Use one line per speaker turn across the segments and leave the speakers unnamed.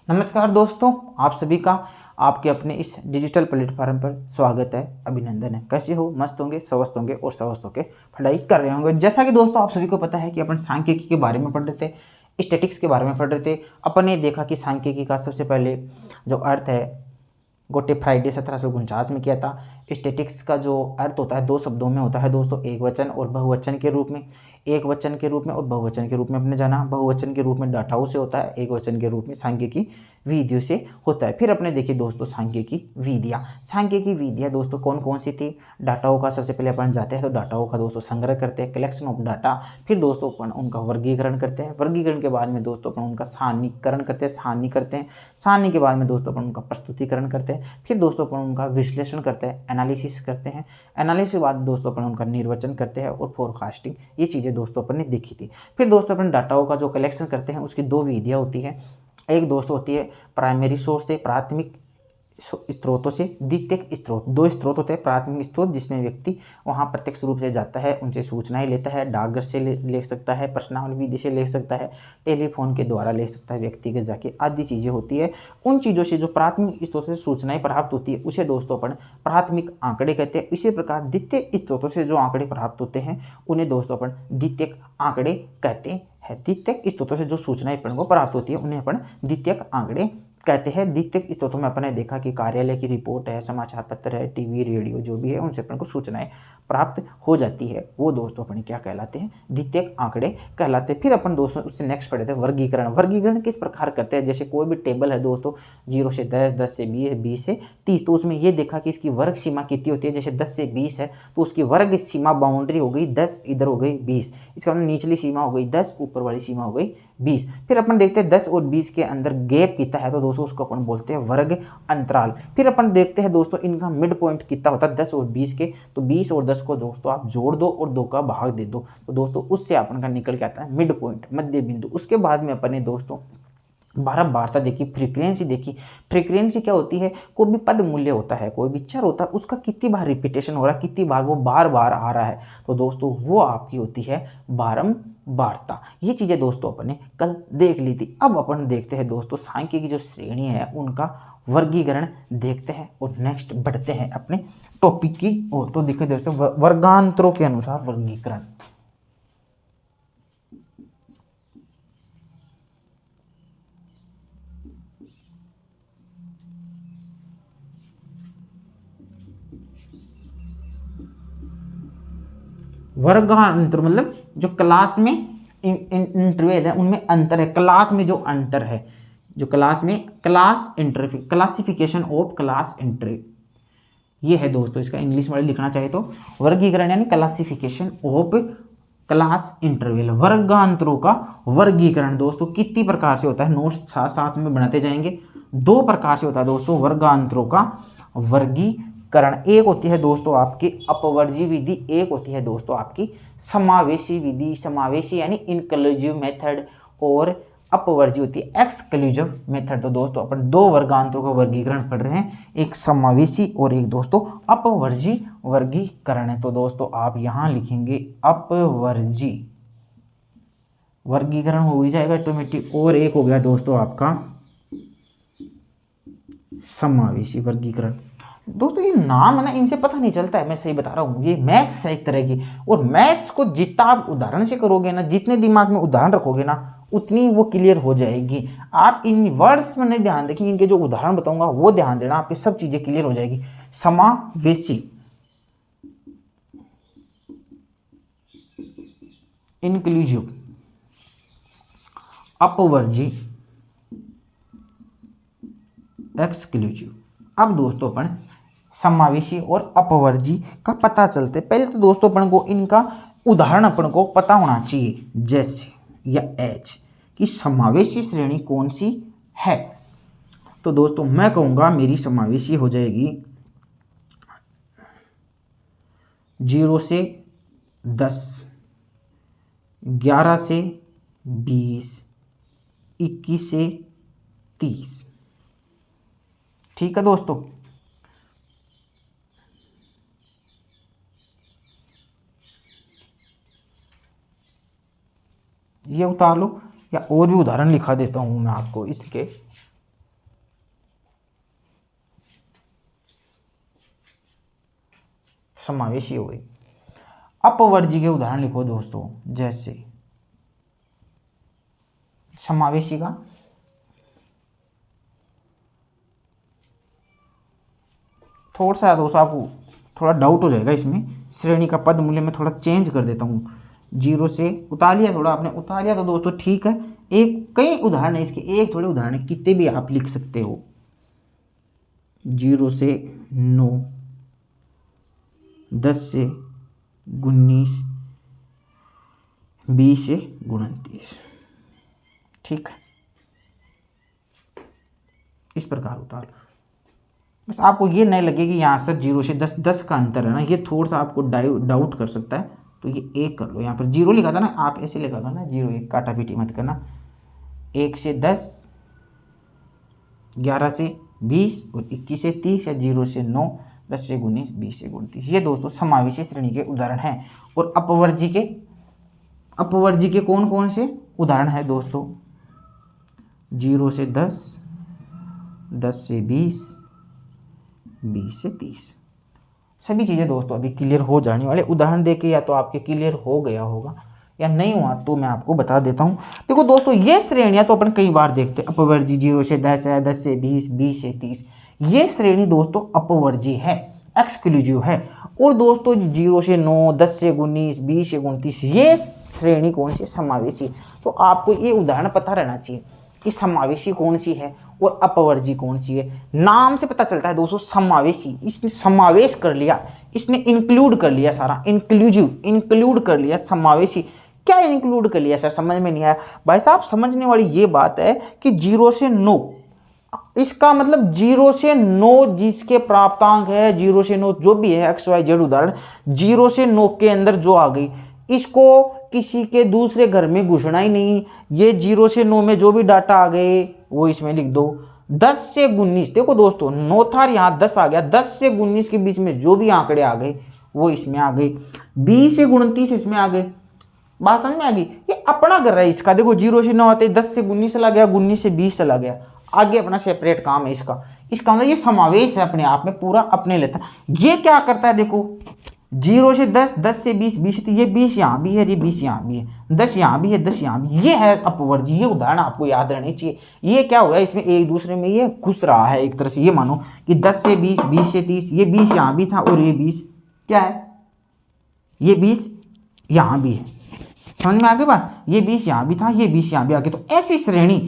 नमस्कार दोस्तों, आप सभी का आपके अपने इस डिजिटल प्लेटफॉर्म पर स्वागत है, अभिनंदन है। कैसे हो? मस्त होंगे, स्वस्थ होंगे और स्वस्थ होकर पढ़ाई कर रहे होंगे। जैसा कि दोस्तों आप सभी को पता है कि अपन सांख्यिकी के बारे में पढ़ रहे थे, स्टैटिक्स के बारे में पढ़ रहे थे। अपन ने देखा कि सांख्यिकी का सबसे पहले जो अर्थ है गोटे फ्राइडे 1749 में किया था। स्टैटिक्स का जो अर्थ होता है दो शब्दों में होता है दोस्तों, एक वचन और बहुवचन के रूप में। एक वचन के रूप में और बहुवचन के रूप में अपने जाना। बहुवचन के रूप में डाटाओं से होता है, एक वचन के रूप में सांख्यिकी विधियों से होता है। फिर अपने देखिए दोस्तों सांख्यिकी विधियाँ। सांख्यिकी विधियाँ दोस्तों कौन कौन सी थी? डाटाओं का सबसे पहले अपन जाते हैं तो डाटाओं का दोस्तों संग्रह करते हैं, कलेक्शन ऑफ डाटा। फिर दोस्तों अपन उनका वर्गीकरण करते हैं, वर्गीकरण के बाद में दोस्तों अपन उनका सारणीकरण करते हैं, सारणी करते हैं। सारणी के बाद में दोस्तों अपन उनका प्रस्तुतिकरण करते हैं। फिर दोस्तों अपन उनका विश्लेषण करते हैं, एनालिसिस करते हैं। एनालिसिस के बाद दोस्तों अपन उनका निर्वचन करते हैं और फोरकास्टिंग। ये चीज़ें दोस्तों अपन ने देखी थी। फिर दोस्तों अपन डाटाओं का जो कलेक्शन करते हैं उसकी दो विधियाँ होती हैं। एक दोस्तों होती है प्राइमरी सोर्स से, प्राथमिक स्रोतों से, द्वितीयक स्रोत। दो स्रोत होते हैं, प्राथमिक स्रोत जिसमें व्यक्ति वहाँ प्रत्यक्ष रूप से जाता है, उनसे सूचनाएं लेता है, डाकघर से ले सकता है, प्रश्नावली विधि से ले सकता है, टेलीफोन के द्वारा ले सकता है व्यक्तिगत जाके, आदि चीज़ें होती है। उन चीज़ों से जो प्राथमिक स्रोत से सूचनाएं प्राप्त होती है उसे दोस्तों अपन प्राथमिक आंकड़े कहते हैं। इसी प्रकार द्वितीय स्रोतों से जो आंकड़े प्राप्त होते हैं उन्हें दोस्तों अपन द्वितीयक आंकड़े कहते हैं। द्वितीयक स्रोतों से जो सूचनाएं अपन को प्राप्त होती है उन्हें अपन द्वितीयक आंकड़े कहते हैं। द्वितीयक स्रोतों में अपन ने देखा कि कार्यालय की रिपोर्ट है, समाचार पत्र है, टीवी रेडियो जो भी है उनसे अपन को सूचनाएं प्राप्त हो जाती है, वो दोस्तों अपन क्या कहलाते हैं? द्वितीयक आंकड़े कहलाते हैं। फिर अपन दोस्तों उससे नेक्स्ट पढ़े थे वर्गीकरण। वर्गीकरण किस प्रकार करते हैं? जैसे कोई भी टेबल है दोस्तों 0 से 10, 10 से 20, 20 से 30, तो उसमें ये देखा कि इसकी वर्ग सीमा कितनी होती है। जैसे 10 से 20 है तो उसकी वर्ग सीमा बाउंड्री हो गई 10, इधर हो गई 20। इसका मतलब निचली सीमा हो गई 10, ऊपर वाली सीमा हो गई 20। फिर अपन देखते हैं 10 और 20 के अंदर गैप कितना है, तो दोस्तों उसको अपन बोलते हैं वर्ग अंतराल। फिर अपन देखते हैं दोस्तों इनका मिड पॉइंट कितना होता है 10 और 20 के, तो 20 और 10 को दोस्तों आप जोड़ दो और 2 का भाग दे दो, तो दोस्तों उससे अपन का निकल के आता है मिड पॉइंट, मध्य बिंदु। उसके बाद में अपन ने दोस्तों बारंबारता देखी, फ्रीक्वेंसी देखी। फ्रीक्वेंसी क्या होती है? कोई भी पद मूल्य होता है, कोई भी चर होता है, उसका कितनी बार रिपीटेशन हो रहा है, कितनी बार वो बार बार आ रहा है, तो दोस्तों वो आपकी होती है बारंबारता। ये चीज़ें दोस्तों अपन ने कल देख ली थी। अब अपन देखते हैं दोस्तों सांख्यिकी की जो श्रेणी है उनका वर्गीकरण देखते हैं और नेक्स्ट बढ़ते हैं अपने टॉपिक की ओर। तो देखिए दोस्तों वर्गांतरों के अनुसार वर्गीकरण। वर्गांतर मतलब जो क्लास में इंटरवल है उनमें अंतर है, क्लास में जो अंतर है, जो क्लास में class inter classification of class inter, ये है दोस्तों इसका इंग्लिश में लिखना चाहे तो वर्गीकरण यानी क्लासिफिकेशन ऑफ क्लास इंटरवल। वर्गांतरों का वर्गीकरण दोस्तों कितनी प्रकार से होता है, नोट्स साथ साथ में बनाते जाएंगे। दो प्रकार से होता है दोस्तों वर्गांतरों का वर्गीकरण। एक होती है दोस्तों आपकी अपवर्जी विधि, एक होती है दोस्तों आपकी समावेशी विधि। समावेशी यानी इंक्लूसिव मेथड और अपवर्जी होती है एक्सक्लूसिव मेथड। तो दोस्तों अपन दो वर्गांतरों का वर्गीकरण पढ़ रहे हैं, एक समावेशी और एक दोस्तों अपवर्जी वर्गीकरण है। तो दोस्तों आप यहां लिखेंगे अपवर्जी वर्गीकरण हो ही जाएगा ऑटोमेटिक, और एक हो गया दोस्तों आपका समावेशी वर्गीकरण। दोस्तों ये नाम है ना, इनसे पता नहीं चलता है, मैं सही बता रहा हूँ, ये मैथ्स है एक तरह की, और मैथ्स को जितना आप उदाहरण से करोगे ना, जितने दिमाग में उदाहरण रखोगे ना उतनी वो क्लियर हो जाएगी। आप इन वर्ड्स में नहीं ध्यान देंगे, इनके जो उदाहरण बताऊंगा वो ध्यान देना, आपकी सब चीजें क्लियर हो जाएगी। समावेशी, इंक्लूसिव, अपवर्जी, एक्सक्लूसिव। अब दोस्तों अपन समावेशी और अपवर्जी का पता चलते, पहले तो दोस्तों अपन को इनका उदाहरण अपन को पता होना चाहिए, जैसे या एच कि समावेशी श्रेणी कौन सी है। तो दोस्तों मैं कहूँगा मेरी समावेशी हो जाएगी 0 से 10, 11 से 20, 21 से 30। ठीक है दोस्तों, ये उतार लो, या और भी उदाहरण लिखा देता हूँ मैं आपको इसके। समावेशी हो गई। अपवर्जी के उदाहरण लिखो दोस्तों, जैसे समावेशी का थोड़ा सा दोस्तों आपको थोड़ा डाउट हो जाएगा इसमें, श्रेणी का पद मूल्य में थोड़ा चेंज कर देता हूँ। 0 से उतार लिया, थोड़ा आपने उतार लिया तो दोस्तों ठीक है। एक कई उदाहरण है इसके, एक थोड़े उदाहरण है, कितने भी आप लिख सकते हो। 0 से 9, 10 से 19, 20 से 29, ठीक है, इस प्रकार उतार। बस आपको ये नहीं लगे कि यहाँ से 0 से 10, 10 का अंतर है ना, ये थोड़ा सा आपको डाउट कर सकता है, तो ये 1 कर लो। यहाँ पर 0 लिखा था ना, आप ऐसे लिखा था ना 0 1, काटा पीटी मत करना। 1 से 10, 11 से 20 और 21 से 30, या 0 से 9, 10 से 19, 20 से 29। ये दोस्तों समावेशी श्रेणी के उदाहरण हैं। और अपवर्जी के कौन कौन से उदाहरण है दोस्तों? 0 से 10, 10 से 20, 20 से 30। सभी चीज़ें दोस्तों अभी क्लियर हो जाने वाले। उदाहरण देके या तो आपके क्लियर हो गया होगा या नहीं हुआ तो मैं आपको बता देता हूँ। देखो दोस्तों, ये श्रेणियाँ तो अपन कई बार देखते हैं। अपवर्जी 0 से 10 है, 10 से 20, 20 से 30। ये श्रेणी दोस्तों अपवर्जी है, एक्सक्लूसिव है। और दोस्तों 0 से 9, 10 से 19, 20 से 29, ये श्रेणी कौन सी? समावेशी। तो आपको ये उदाहरण पता रहना चाहिए कि समावेशी कौन सी है और अपवर्जी कौन सी है। नाम से पता चलता है दोस्तों, समावेशी, इसने समावेश कर लिया, इसने इंक्लूड कर लिया सारा, इंक्लूसिव, इंक्लूड कर लिया। समावेशी क्या इंक्लूड कर लिया सर? समझ में नहीं आया भाई साहब। समझने वाली ये बात है कि 0 से 9, इसका मतलब 0 से 9 जिसके प्राप्तांक है, 0 से 9 जो भी है XYZ उदाहरण, 0 से 9 के अंदर जो आ गई, इसको किसी के दूसरे घर में घुसना ही नहीं। ये 0 से 9 में जो भी डाटा आ गए वो इसमें लिख दो। 10 से 19, देखो दोस्तों 9 था, यहाँ 10 आ गया। 10 से 19 के बीच में जो भी आंकड़े आ गए वो इसमें आ गए। 20 से 29 इसमें आ गए। बात समझ में आ गई? ये अपना कर रहा है इसका। देखो 0 से 9 आते 10 से 19 चला गया, 19 से 20 चला गया, आगे अपना सेपरेट काम है इसका। इसका मतलब ये समावेश है अपने आप में, पूरा अपने लेता है। ये क्या करता है देखो, 0 से 10, 10 से 20, 20 से, ये 20 यहाँ भी है, ये 20 यहाँ भी है, 10 यहाँ भी है, 10 यहाँ भी, ये है अपवर्जी। ये उदाहरण आपको याद रहने चाहिए। ये क्या होगा, इसमें एक दूसरे में ये घुस रहा है एक तरह से। ये मानो कि 10 से 20, 20 से 30, ये 20 यहाँ भी था और ये 20 क्या है, ये 20 यहाँ भी है। समझ में आ गई बात? ये 20 यहाँ भी था, ये 20 यहाँ भी आ गया। तो ऐसी श्रेणी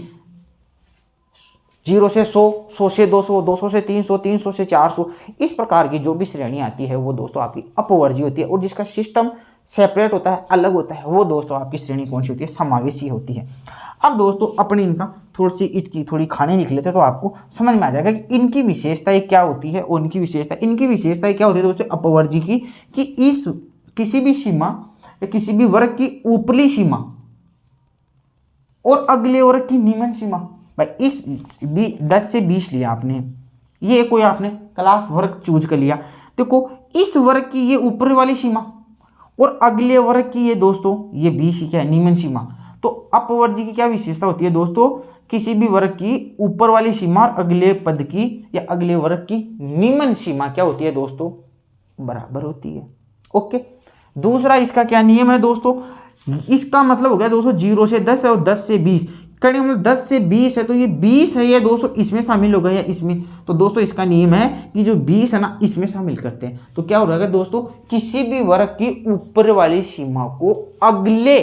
0 से 100, 100 से 200, 200 से 300, 300 से 400, इस प्रकार की जो भी श्रेणी आती है वो दोस्तों आपकी अपवर्जी होती है। और जिसका सिस्टम सेपरेट होता है, अलग होता है, वो दोस्तों आपकी श्रेणी कौन सी होती है? समावेशी होती है। अब दोस्तों अपनी इनका थोड़ी सी इसकी थोड़ी खाने निकले थे तो आपको समझ में आ जाएगा कि इनकी विशेषताएं क्या होती है। और इनकी विशेषताएं क्या होती है दोस्तों अपवर्जी की, कि इस किसी भी सीमा या किसी भी वर्ग की ऊपरी सीमा और अगले वर्ग की निम्न सीमा। भाई इस 10 से 20 लिया आपने, ये कोई आपने क्लास वर्ग चूज कर लिया। देखो इस वर्ग की ये ऊपर वाली सीमा और अगले वर्ग की ये दोस्तों ये 20 क्या है, निम्न सीमा। तो अपवर्जी की क्या विशेषता होती है दोस्तों? किसी भी वर्ग की ऊपर वाली सीमा और अगले पद की या अगले वर्ग की निम्न सीमा क्या होती है दोस्तों? बराबर होती है। ओके, दूसरा इसका क्या नियम है दोस्तों? इसका मतलब हो गया दोस्तों 0 से 10 है और 10 से 20, कहीं मतलब 10 से 20 है तो ये 20 है ये दोस्तों इसमें शामिल होगा या इसमें। तो दोस्तों इसका नियम है कि जो 20 है ना इसमें शामिल करते हैं। तो क्या हो रहा है दोस्तों, किसी भी वर्ग की ऊपर वाली सीमा को अगले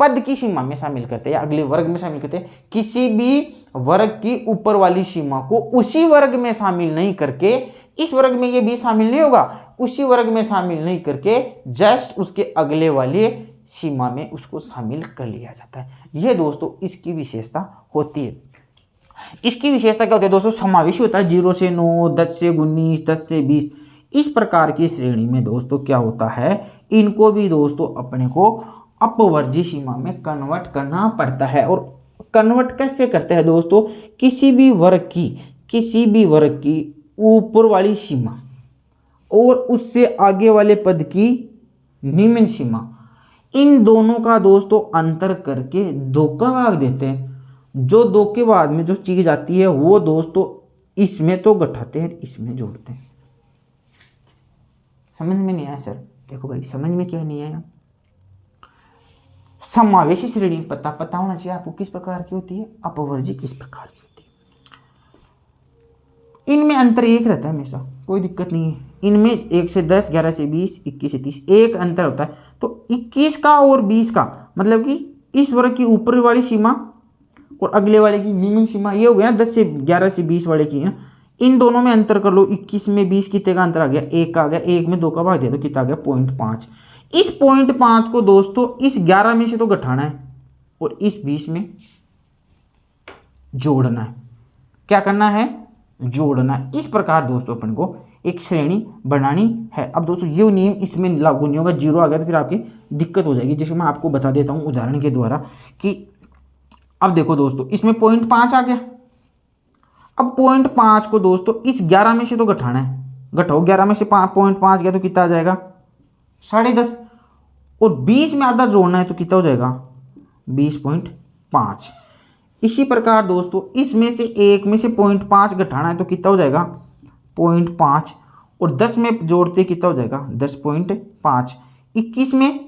पद की सीमा में शामिल करते हैं या अगले वर्ग में शामिल करते हैं। किसी भी वर्ग की ऊपर वाली सीमा को उसी वर्ग में शामिल नहीं करके, इस वर्ग में ये 20 शामिल नहीं होगा, उसी वर्ग में शामिल नहीं करके जस्ट उसके अगले वाले सीमा में उसको शामिल कर लिया जाता है। यह दोस्तों इसकी विशेषता होती है। इसकी विशेषता क्या होती है दोस्तों? समावेशी होता है। 0 से 9, 10 से 19, 10 से 20, इस प्रकार की श्रेणी में दोस्तों क्या होता है, इनको भी दोस्तों अपने को अपवर्जी सीमा में कन्वर्ट करना पड़ता है। और कन्वर्ट कैसे करते हैं दोस्तों? किसी भी वर्ग की ऊपर वाली सीमा और उससे आगे वाले पद की निम्न सीमा, इन दोनों का दोस्तों अंतर करके 2 का भाग देते हैं। जो 2 के बाद में जो चीज आती है वो दोस्तों इसमें तो घटाते हैं, इसमें जोड़ते हैं। समझ में नहीं आया सर? देखो भाई समझ में क्या नहीं आया, समावेशी श्रेणी पता होना चाहिए आपको किस प्रकार की होती है, अपवर्जी किस प्रकार की होती है। इनमें अंतर एक रहता है हमेशा, कोई दिक्कत नहीं है। इनमें 1 से 10, 11 से 20, 21 से 30 एक अंतर होता है। तो 21 का और 20 का मतलब कि इस वर्ग की ऊपर वाली सीमा और अगले वाले की निम्न सीमा, ये हो गया ना 10 से 11 से 20 वाले की ना, इन दोनों में अंतर कर लो। 21 में 20 कितने का अंतर आ गया, 1 का आ गया। 1 में 2 का भाग दिया तो कितना आ गया, 0.5। इस 0.5 को दोस्तों इस 11 में से तो घटाना है और इस 20 में जोड़ना है। क्या करना है, जोड़ना है। इस प्रकार दोस्तों अपन को एक श्रेणी बनानी है। अब दोस्तों ये नियम इसमें लागू नहीं होगा, 0 आ गया तो फिर आपकी दिक्कत हो जाएगी। जैसे मैं आपको बता देता हूं उदाहरण के द्वारा कि अब देखो दोस्तों इसमें 0.5 आ गया। अब 0.5 को दोस्तों इस 11 में से तो घटाना है, घटाओ 11 में से 0.5 गया तो कितना आ जाएगा, 10.5। और 20 में आधा जोड़ना है तो कितना हो जाएगा, 20.5। इसी प्रकार दोस्तों इसमें से 1 में से 0.5 घटाना है तो कितना हो जाएगा, 0.5। और 10 में जोड़ते कितना हो जाएगा, 10.5। 21 में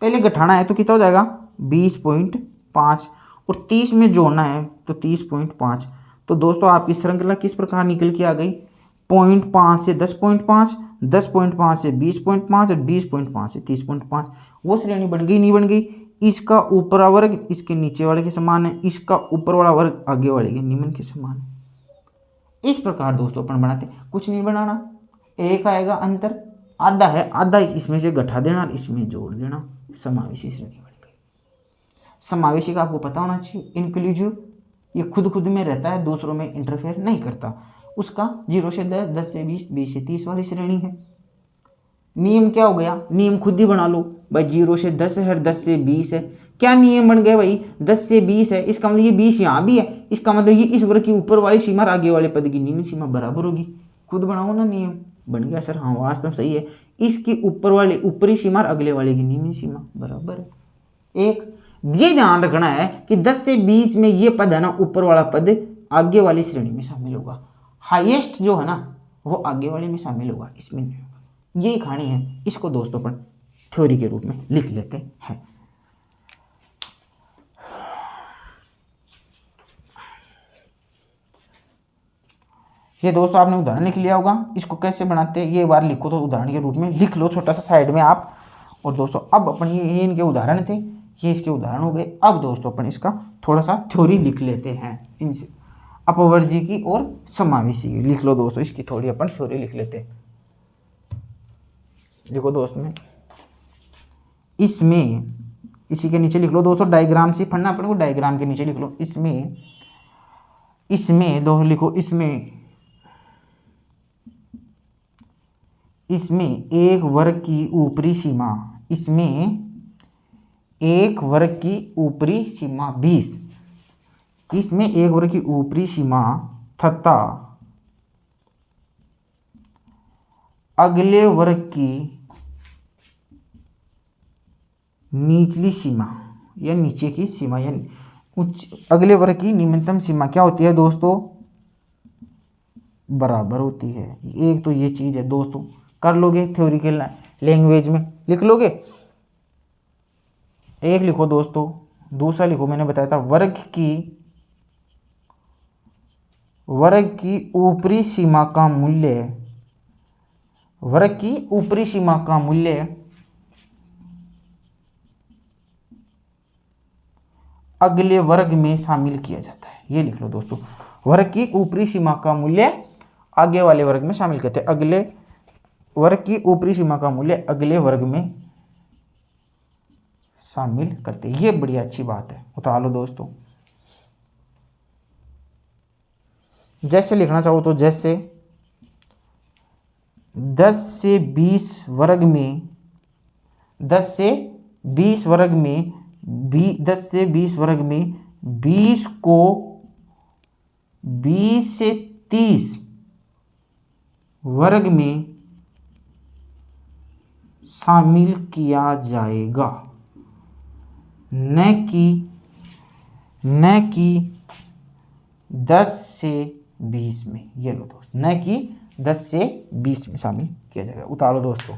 पहले घटाना है तो कितना हो जाएगा, 20.5। और 30 में जोड़ना है तो 30.5। तो दोस्तों आपकी श्रृंखला किस प्रकार निकल के आ गई, 0.5 से 10.5, 10.5 से 20.5 और 20.5 से 30.5। वो श्रेणी बन गई, नहीं बन गई? इसका ऊपर वाला वर्ग इसके नीचे वाले के समान है, इसका ऊपर वाला वर्ग आगे वाले के निम्न के समान है। इस प्रकार दोस्तों अपन बनाते, कुछ नहीं बनाना। एक आएगा अंतर, आधा है, आधा इसमें से घटा देना और इसमें जोड़ देना, समावेशी श्रेणी बन गई। समावेशी का आपको पता होना चाहिए, इंक्लूसिव, ये खुद में रहता है, दूसरों में इंटरफेयर नहीं करता। उसका 0 से 10, 10 से 20, 20 से 30 वाली श्रेणी है। नियम क्या हो गया, नियम खुद ही बना लो भाई। 0 से 10 है, 10 से 20 है। क्या नियम बन गया भाई, 10 से 20 है, इसका मतलब ये 20 यहाँ भी है, इसका मतलब ये इस वर्ग की ऊपर वाली सीमा और आगे वाले पद की निम्न सीमा बराबर होगी। खुद बनाओ ना, नियम बन गया सर। हाँ वास्तव सही है, इसकी ऊपर वाले ऊपरी सीमा और अगले वाले की निम्न सीमा बराबर है। एक ये ध्यान रखना है कि 10 से 20 में ये पद है ना, ऊपर वाला पद आगे वाली श्रेणी में शामिल होगा, हाईएस्ट जो है ना वो आगे वाले में शामिल होगा, इसमें नहीं होगा। यही कहानी है। इसको दोस्तों अपन थ्योरी के रूप में लिख लेते हैं। ये दोस्तों आपने उदाहरण लिख लिया होगा, इसको कैसे बनाते हैं ये बार लिखो, तो उदाहरण के रूप में लिख लो छोटा सा साइड में आप। और दोस्तों अब अपन ये इनके उदाहरण थे, ये इसके उदाहरण हो गए। अब दोस्तों अपन इसका थोड़ा सा थ्योरी लिख लेते हैं, इनसे अपवर्जी की और समावेशी की। लिख लो दोस्तों, इसकी थोड़ी अपन थ्योरी लिख लेते हैं। देखो दोस्तों में इसमें इसी के नीचे लिख लो दोस्तों, डायग्राम से पढ़ना अपन को, डायग्राम के नीचे लिख लो। इसमें दोस्तों लिखो, इसमें एक वर्ग की ऊपरी सीमा, इसमें एक वर्ग की ऊपरी सीमा 20, इसमें एक वर्ग की ऊपरी सीमा तथा अगले वर्ग की निचली सीमा या नीचे की सीमा या अगले वर्ग की निम्नतम सीमा क्या होती है दोस्तों, बराबर होती है। एक तो ये चीज है दोस्तों, कर लोगे थ्योरिकल लैंग्वेज में लिख लोगे। एक लिखो दोस्तों, दूसरा लिखो, मैंने बताया था वर्ग की ऊपरी सीमा का मूल्य, वर्ग की ऊपरी सीमा का मूल्य अगले वर्ग में शामिल किया जाता है। ये लिख लो दोस्तों, वर्ग की ऊपरी सीमा का मूल्य आगे वाले वर्ग में शामिल करते हैं, अगले वर्ग की ऊपरी सीमा का मूल्य अगले वर्ग में शामिल करते हैं। ये बड़ी अच्छी बात है, उतार लो दोस्तों। जैसे लिखना चाहो तो जैसे 10 से 20 वर्ग में 10 से 20 वर्ग में 20 को 20 से 30 वर्ग में शामिल किया जाएगा, न कि 10 से 20 में। ये लो दोस्त, न कि 10 से 20 में शामिल किया जाएगा। उतारो दोस्तों,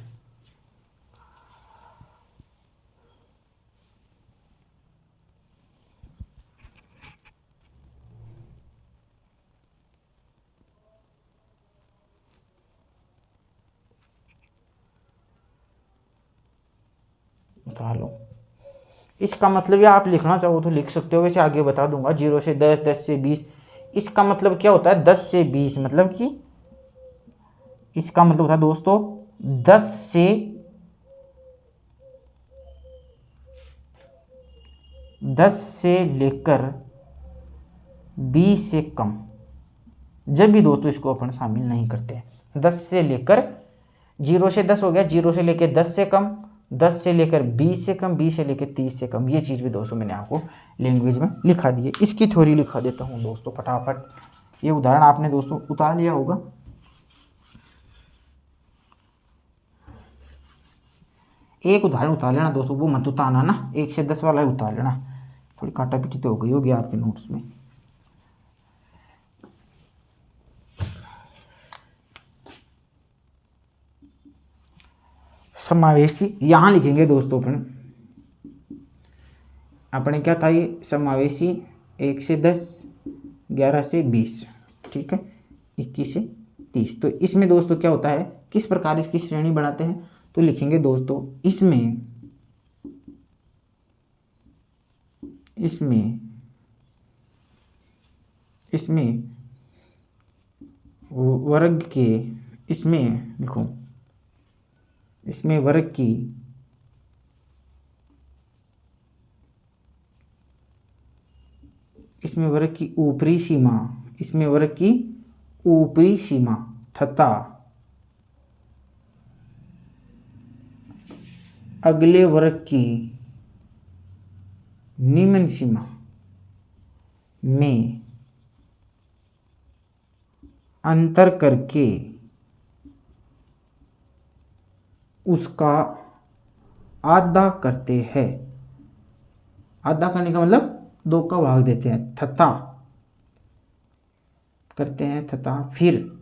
निकालो। इसका मतलब ये आप लिखना चाहो तो लिख सकते हो, वैसे आगे बता दूंगा। 0 से 10, 10 से 20, इसका मतलब क्या होता है 10 से 20, मतलब कि इसका मतलब होता है दोस्तों 10 से लेकर 20 से कम, जब भी दोस्तों इसको अपन शामिल नहीं करते हैं। 10 से लेकर 0 से 10 हो गया, 0 से लेकर 10 से कम, 10 से लेकर 20 से कम, 20 से लेकर 30 से कम। ये चीज़ भी दोस्तों मैंने आपको लैंग्वेज में लिखा दी है। इसकी थ्योरी लिखा देता हूँ दोस्तों फटाफट। ये उदाहरण आपने दोस्तों उतार लिया होगा। एक उदाहरण उतार लेना दोस्तों, वो मत उतारना ना, 1 से 10 वाला ही उतार लेना। थोड़ी काटा पीटी तो हो गई होगी आपके नोट्स में। समावेशी यहाँ लिखेंगे दोस्तों अपने क्या था ये समावेशी 1 से 10, 11 से 20, ठीक है, 21 से 30। तो इसमें दोस्तों क्या होता है, किस प्रकार इसकी श्रेणी बनाते हैं, तो लिखेंगे दोस्तों इसमें वर्ग के, इसमें लिखो, इसमें वर्ग की ऊपरी सीमा, इसमें वर्ग की ऊपरी सीमा तथा अगले वर्ग की निम्न सीमा में अंतर करके उसका आधा करते हैं। आधा करने का मतलब 2 का भाग देते हैं, तथा करते हैं, तथा फिर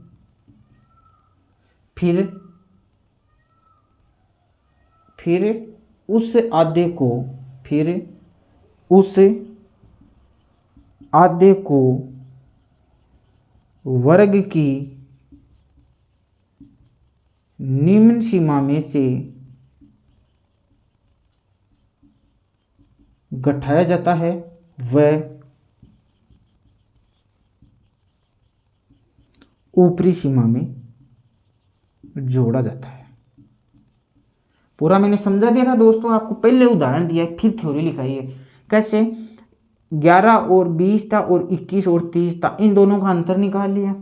उस आधे को, वर्ग की निम्न सीमा में से घटाया जाता है व ऊपरी सीमा में जोड़ा जाता है। पूरा मैंने समझा दिया था दोस्तों आपको, पहले उदाहरण दिया है, फिर थ्योरी लिखाई है। कैसे, 11 और 20 था और 21 और 30 था, इन दोनों का अंतर निकाल लिया,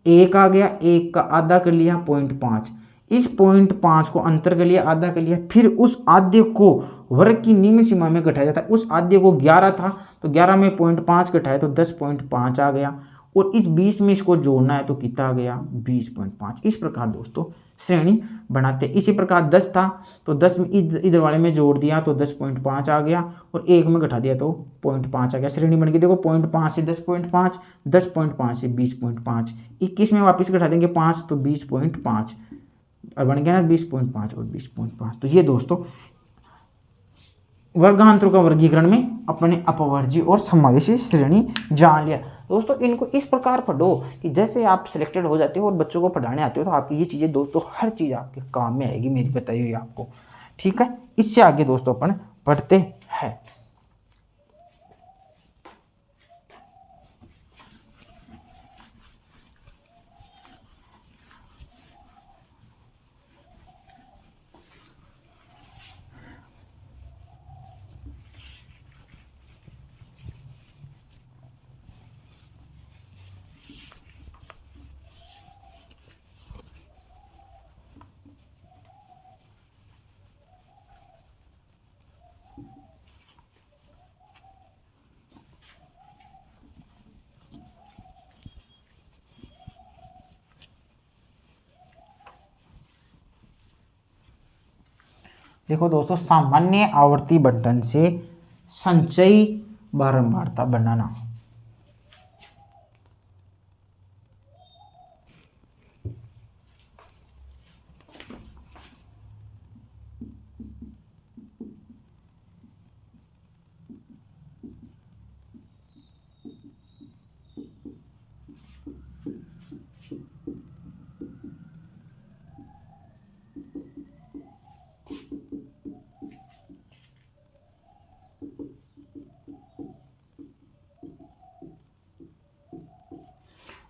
1 आ गया, 1 का आधा कर लिया 0.5, इस 0.5 को अंतर कर लिया, आधा कर लिया, फिर उस आधे को वर्ग की निम्न सीमा में घटाया जाता है। उस आधे को 11 था तो 11 में 0.5 घटाया तो 10.5 आ गया, और इस 20 में इसको जोड़ना है तो कितना आ गया 20.5। इस प्रकार दोस्तों श्रेणी बनाते। इसी प्रकार 10 था तो 10 में इधर वाले में जोड़ दिया तो 10.5 आ गया, और 1 में घटा दिया तो 0.5 आ गया, श्रेणी बन गई। देखो 0.5 से 10.5, 10.5 से 20.5, 21 में वापस घटा देंगे 5 तो 20.5, और बन गया ना 20.5 और 20.5। तो ये दोस्तों वर्गांतरों का वर्गीकरण में अपने अपवर्जी और समावेशी श्रेणी जान लिया दोस्तों। इनको इस प्रकार पढ़ो कि जैसे आप सिलेक्टेड हो जाते हो और बच्चों को पढ़ाने आते हो तो आपकी ये चीज़ें दोस्तों हर चीज़ आपके काम में आएगी, मेरी बताई हुई आपको, ठीक है। इससे आगे दोस्तों अपन पढ़ते हैं। देखो दोस्तों, सामान्य आवर्ती बंटन से संचयी बारंबारता बनाना।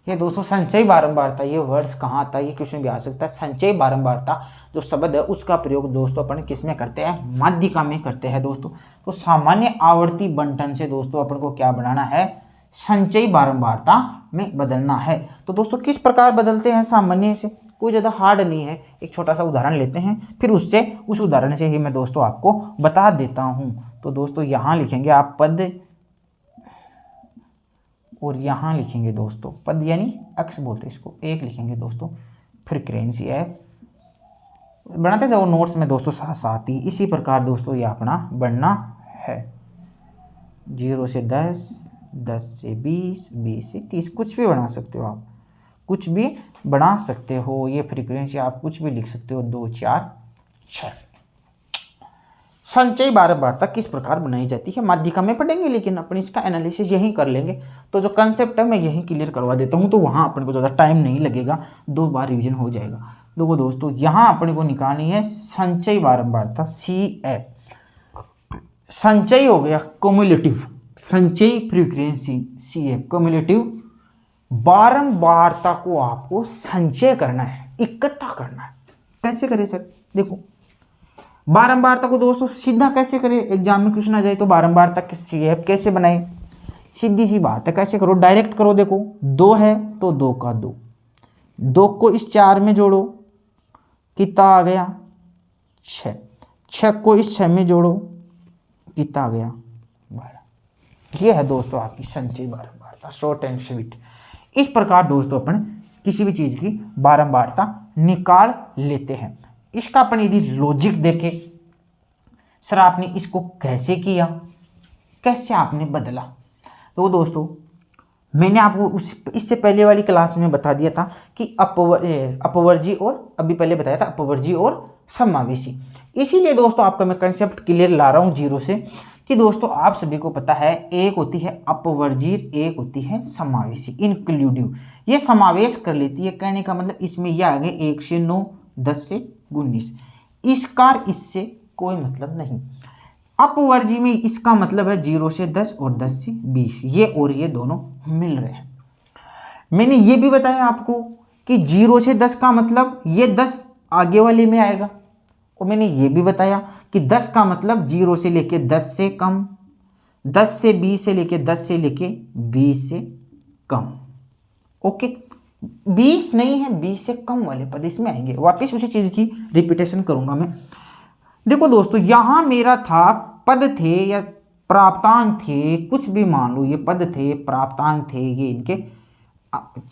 ये दोस्तों संचयी बारंबारता, ये वर्ड्स कहाँ आता है, ये क्वेश्चन भी आ सकता है। संचयी बारंबारता जो शब्द है उसका प्रयोग दोस्तों अपन किस में करते हैं, माध्यिका में करते हैं दोस्तों। तो सामान्य आवर्ती बंटन से दोस्तों अपन को क्या बनाना है, संचयी बारंबारता में बदलना है। तो दोस्तों किस प्रकार बदलते हैं सामान्य से, कोई ज़्यादा हार्ड नहीं है, एक छोटा सा उदाहरण लेते हैं, फिर उस उदाहरण से ही मैं दोस्तों आपको बता देता हूँ। तो दोस्तों यहाँ लिखेंगे आप पद, और यहाँ लिखेंगे दोस्तों पद यानी अक्ष बोलते हैं इसको, एक लिखेंगे दोस्तों फ्रीक्वेंसी है, बनाते थे वो नोट्स में दोस्तों साथ साथ ही। इसी प्रकार दोस्तों ये अपना बढ़ना है, 0 से 10, 10 से 20, 20 से 30, कुछ भी बना सकते हो आप, कुछ भी बना सकते हो। ये फ्रीक्वेंसी आप कुछ भी लिख सकते हो, 2, 4, 6। संचयी बारंबारता किस प्रकार बनाई जाती है माध्यिका में पढ़ेंगे, लेकिन अपन इसका एनालिसिस यहीं कर लेंगे। तो जो कंसेप्ट है मैं यहीं क्लियर करवा देता हूँ, तो वहाँ अपन को ज़्यादा टाइम नहीं लगेगा, 2 बार रिवीजन हो जाएगा। देखो दोस्तों यहाँ अपने को निकालनी है संचयी बारंबारता, CF। संचयी हो गया क्युमुलेटिव, संचयी फ्रीक्वेंसी CF क्युमुलेटिव। बारंबारता को आपको संचय करना है, इकट्ठा करना है। कैसे करें सर, देखो बारंबारता को दोस्तों सीधा कैसे करें, एग्जाम में क्वेश्चन आ जाए तो बारंबारता के CF कैसे बनाए, सीधी सी बात है, कैसे करो, डायरेक्ट करो। देखो 2 है तो 2 का 2, 2 को इस 4 में जोड़ो, कितना आ गया 6, 6 को इस 6 में जोड़ो, कितना आ गया 12। ये है दोस्तों आपकी संचयी बारंबारता, शॉर्ट एंड स्वीट। इस प्रकार दोस्तों अपन किसी भी चीज़ की बारंबारता निकाल लेते हैं। इसका अपन यदि लॉजिक देखें, सर आपने इसको कैसे किया, कैसे आपने बदला, तो दोस्तों मैंने आपको इससे पहले वाली क्लास में बता दिया था कि अपवर्जी और अभी पहले बताया था अपवर्जी और समावेशी। इसीलिए दोस्तों आपका मैं कंसेप्ट क्लियर ला रहा हूँ 0 से, कि दोस्तों आप सभी को पता है एक होती है अपवर्जी, एक होती है समावेशी, इंक्लूडिव। ये समावेश कर लेती है, कहने का मतलब इसमें यह आ गए 1 से 9, 10 से 19। इसका इससे कोई मतलब नहीं। अपवर्जी में इसका मतलब है 0 से 10 और 10 से 20, ये और ये दोनों मिल रहे हैं। मैंने ये भी बताया आपको कि 0 से 10 का मतलब ये 10 आगे वाले में आएगा, और मैंने ये भी बताया कि 10 का मतलब 0 से लेके 10 से कम, 10 से 20 से लेके 10 से लेके 20 से कम। ओके, 20 नहीं है, 20 से कम वाले पद इसमें आएंगे। वापस उसी चीज़ की रिपीटेशन करूंगा मैं। देखो दोस्तों यहाँ मेरा था पद थे या प्राप्तांक थे, कुछ भी मान लो, ये पद थे, प्राप्तांक थे, ये इनके